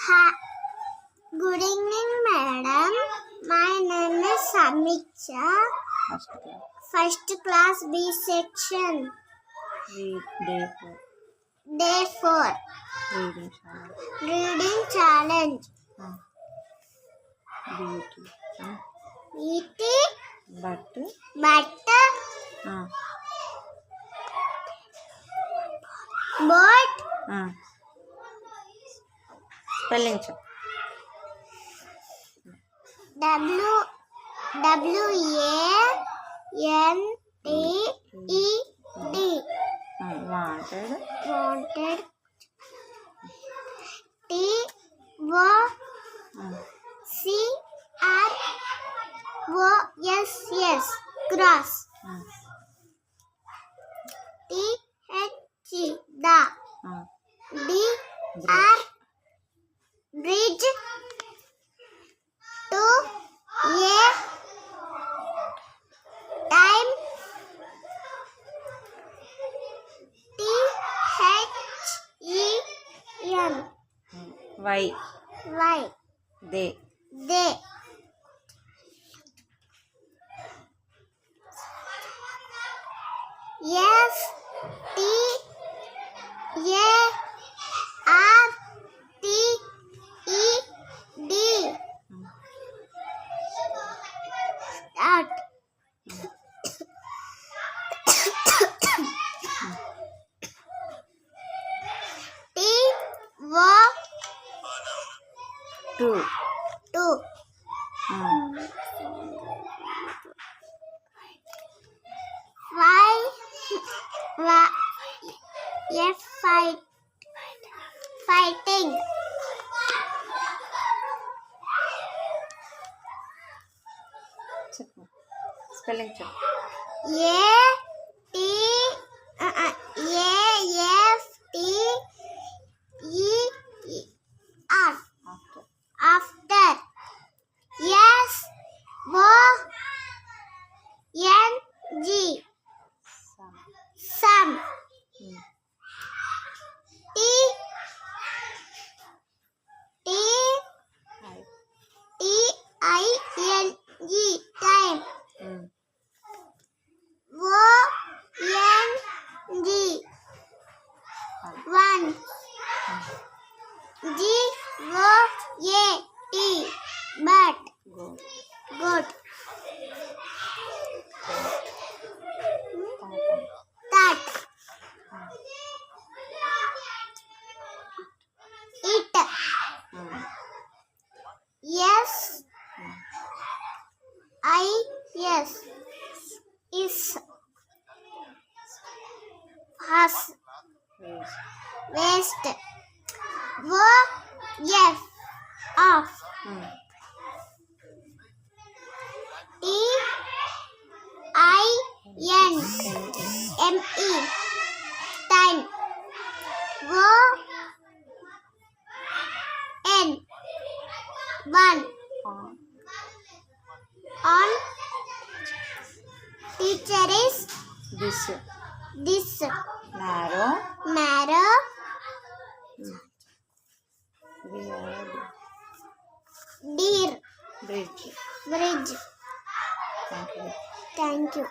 Ha- Good evening, madam. My name is Samiksha. First class B section. Read Day 4. Reading challenge. Beauty. But boat. spelling check. WANTED. Wanted. TCROSS. Cross. TH. The. DR. Bridge. To. A. Time. THEN. Why? They. START. Start. Two. Fighting. Spelling check. After. SONG. Some. TING. Time. ONG. One. GOAT. But. Goat. That. It. Yes. Is. Has. Waste. Off. TINME. Time. ON. One. On. Teacher is this. Narrow. Deer. Bridge. Bridge. Thank you. Thank you.